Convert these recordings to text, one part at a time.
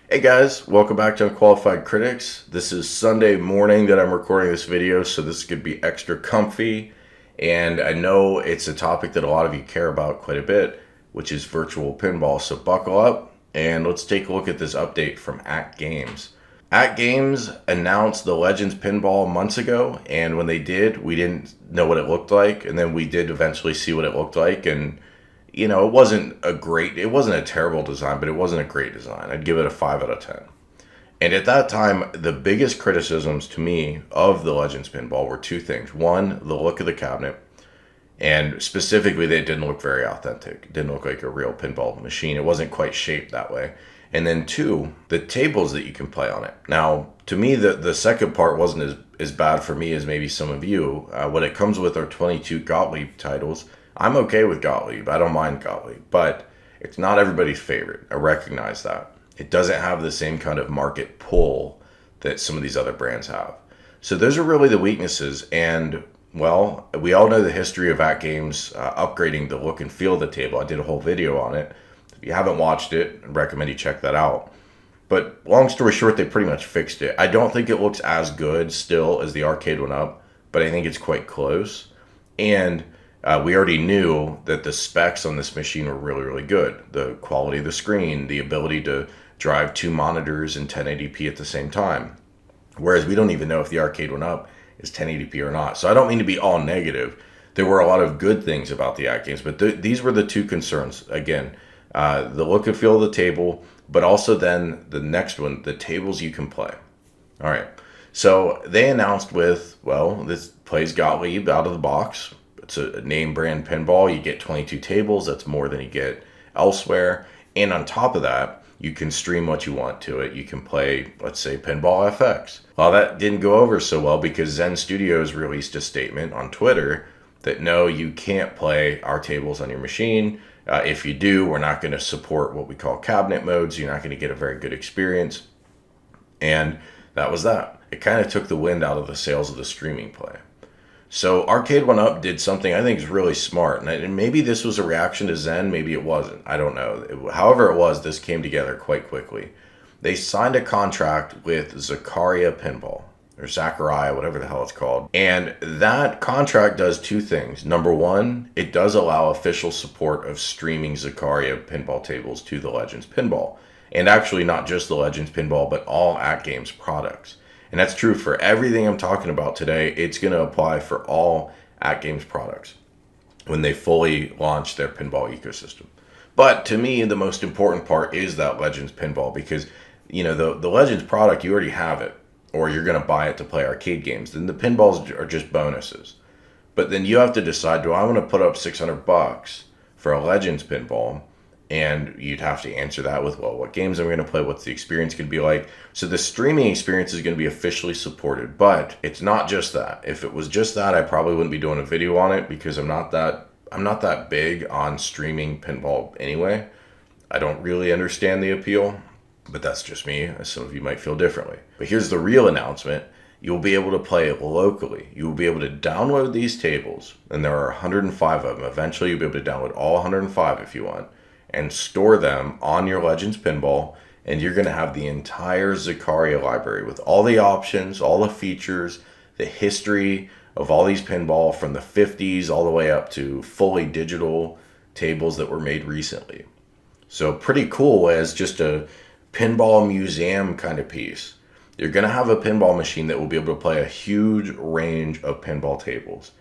Hey guys, welcome back to Unqualified Critics. This is Sunday morning that I'm recording this video, so this could be extra comfy. And I know it's a topic that a lot of you care about quite a bit, which is virtual pinball. So buckle up and let's take a look at this update from Act Games. Act Games announced the Legends Pinball months ago, and when they did, we didn't know what it looked like, and then we did eventually see what it looked like, and it wasn't a terrible design, but it wasn't a great design. I'd give it a 5 out of 10. And at that time, the biggest criticisms to me of the Legends Pinball were two things. One, the look of the cabinet, and specifically, they didn't look very authentic. It didn't look like a real pinball machine. It wasn't quite shaped that way. And then two, the tables that you can play on it. Now, to me, the second part wasn't as bad for me as maybe some of you. What it comes with are 22 Gottlieb titles. I'm okay with Gottlieb. I don't mind Gottlieb, but it's not everybody's favorite. I recognize that. It doesn't have the same kind of market pull that some of these other brands have. So those are really the weaknesses. And, well, we all know the history of Act Games upgrading the look and feel of the table. I did a whole video on it. If you haven't watched it, I recommend you check that out. But long story short, they pretty much fixed it. I don't think it looks as good still as the arcade one up, but I think it's quite close. And we already knew that the specs on this machine were really, really good. The quality of the screen, the ability to drive two monitors in 1080p at the same time. Whereas we don't even know if the arcade one up is 1080p or not. So I don't mean to be all negative. There were a lot of good things about the Act Games, but these were the two concerns. Again, the look and feel of the table, but also then the next one, the tables you can play. All right. So they announced this plays Gottlieb out of the box. It's a name brand pinball. You get 22 tables. That's more than you get elsewhere. And on top of that, you can stream what you want to it. You can play, let's say, Pinball FX. Well, that didn't go over so well because Zen Studios released a statement on Twitter that no, you can't play our tables on your machine. If you do, we're not going to support what we call cabinet modes. You're not going to get a very good experience. And that was that. It kind of took the wind out of the sails of the streaming play. So Arcade One Up did something I think is really smart, and maybe this was a reaction to Zen, maybe it wasn't. I don't know. However it was, this came together quite quickly. They signed a contract with Zaccaria Pinball, or Zaccaria, whatever the hell it's called. And that contract does two things. Number one, it does allow official support of streaming Zaccaria pinball tables to the Legends Pinball. And actually not just the Legends Pinball, but all Act Games products. And that's true for everything I'm talking about today. It's going to apply for all Act Games products when they fully launch their pinball ecosystem. But to me, the most important part is that Legends Pinball because, the Legends product, you already have it, or you're going to buy it to play arcade games. Then the pinballs are just bonuses. But then you have to decide, do I want to put up $600 for a Legends Pinball? And you'd have to answer that with, well, what games am I going to play? What's the experience going to be like? So the streaming experience is going to be officially supported, but it's not just that. If it was just that, I probably wouldn't be doing a video on it because I'm not that big on streaming pinball anyway. I don't really understand the appeal, but that's just me. Some of you might feel differently. But here's the real announcement. You'll be able to play it locally. You will be able to download these tables, and there are 105 of them. Eventually, you'll be able to download all 105 if you want, and store them on your Legends Pinball, and you're going to have the entire Zaccaria library with all the options, all the features, the history of all these pinball from the 50s all the way up to fully digital tables that were made recently. So pretty cool as just a pinball museum kind of piece. You're going to have a pinball machine that will be able to play a huge range of pinball tables.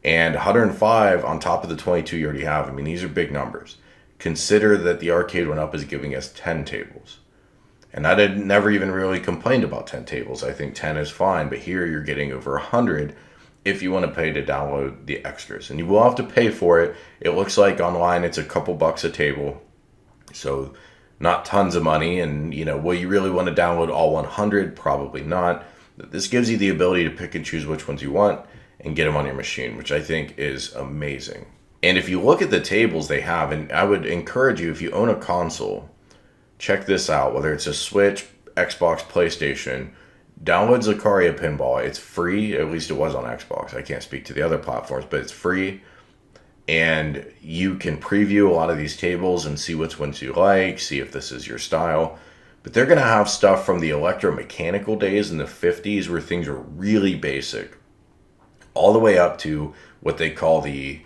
And 105 on top of the 22 you already have. I mean, these are big numbers. Consider that the Arcade One Up is giving us 10 tables. And I never even really complained about 10 tables. I think 10 is fine, but here you're getting over 100 if you want to pay to download the extras. And you will have to pay for it. It looks like online it's a couple bucks a table. So not tons of money. And, will you really want to download all 100? Probably not. This gives you the ability to pick and choose which ones you want and get them on your machine, which I think is amazing. And if you look at the tables they have, and I would encourage you, if you own a console, check this out. Whether it's a Switch, Xbox, PlayStation, download Zaccaria Pinball. It's free. At least it was on Xbox. I can't speak to the other platforms, but it's free. And you can preview a lot of these tables and see which ones you like, see if this is your style. But they're going to have stuff from the electromechanical days in the 50s where things were really basic, all the way up to what they call the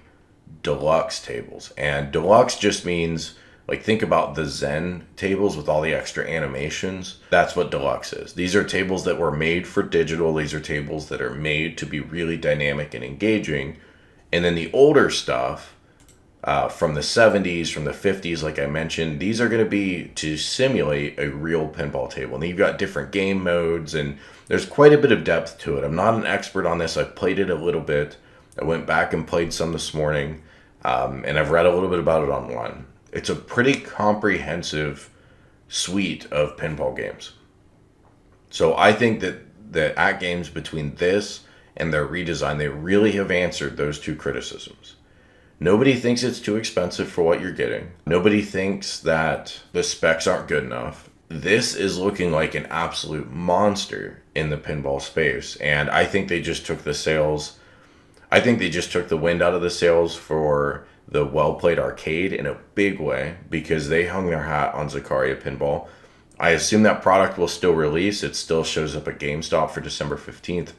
deluxe tables. And deluxe just means, like, think about the Zen tables with all the extra animations. That's what deluxe is. These are tables that were made for digital. These are tables that are made to be really dynamic and engaging. And then the older stuff, from the 70s, from the 50s, like I mentioned, these are going to be to simulate a real pinball table. And you've got different game modes, and there's quite a bit of depth to it. I'm not an expert on this. I've played it a little bit. I went back and played some this morning, and I've read a little bit about it online. It's a pretty comprehensive suite of pinball games. So I think that at games, between this and their redesign, they really have answered those two criticisms. Nobody thinks it's too expensive for what you're getting. Nobody thinks that the specs aren't good enough. This is looking like an absolute monster in the pinball space. And I think they just took the sales. I think they just took the wind out of the sails for the Well Played Arcade in a big way, because they hung their hat on Zaccaria Pinball. I assume that product will still release. It still shows up at GameStop for December 15th.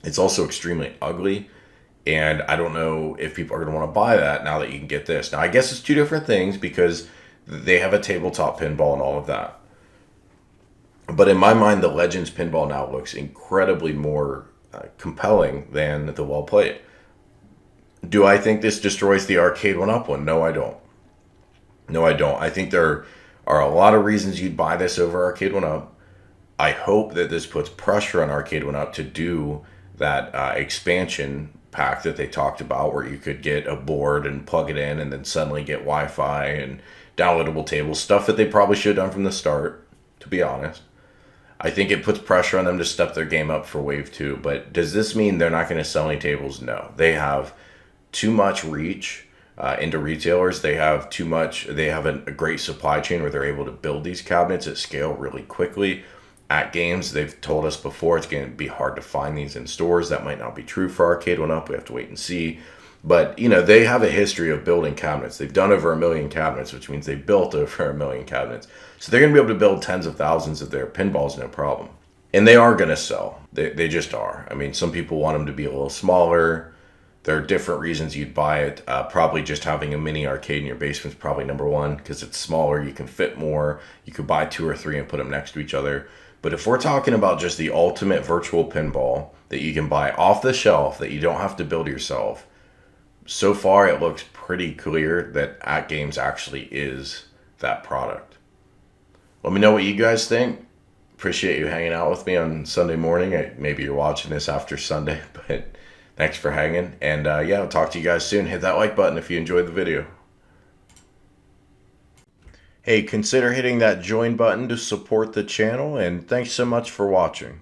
It's also extremely ugly. And I don't know if people are going to want to buy that now that you can get this. Now, I guess it's two different things because they have a tabletop pinball and all of that. But in my mind, the Legends pinball now looks incredibly more compelling than the Well Played. Do I think this destroys the Arcade 1-Up one? No, I don't. No, I don't. I think there are a lot of reasons you'd buy this over Arcade 1-Up. I hope that this puts pressure on Arcade 1-Up to do that expansion pack that they talked about, where you could get a board and plug it in and then suddenly get Wi-Fi and downloadable tables, stuff that they probably should have done from the start, to be honest. I think it puts pressure on them to step their game up for Wave 2, but does this mean they're not going to sell any tables? No. They have too much reach into retailers. They have too much. They have a great supply chain where they're able to build these cabinets at scale really quickly. At games, they've told us before it's going to be hard to find these in stores. That might not be true for Arcade 1-Up. We have to wait and see. But, you know, they have a history of building cabinets. They've done over 1 million cabinets, which means they built over 1 million cabinets. So they're going to be able to build tens of thousands of their pinballs, no problem. And they are going to sell. They just are. I mean, some people want them to be a little smaller. There are different reasons you'd buy it. Probably just having a mini arcade in your basement is probably number one, because it's smaller. You can fit more. You could buy 2 or 3 and put them next to each other. But if we're talking about just the ultimate virtual pinball that you can buy off the shelf, that you don't have to build yourself, so far it looks pretty clear that At Games actually is that product. Let me know what you guys think. Appreciate you hanging out with me on Sunday morning. Maybe you're watching this after Sunday, but thanks for hanging. And yeah, I'll talk to you guys soon. Hit that like button if you enjoyed the video. Hey, consider hitting that join button to support the channel, and thanks so much for watching.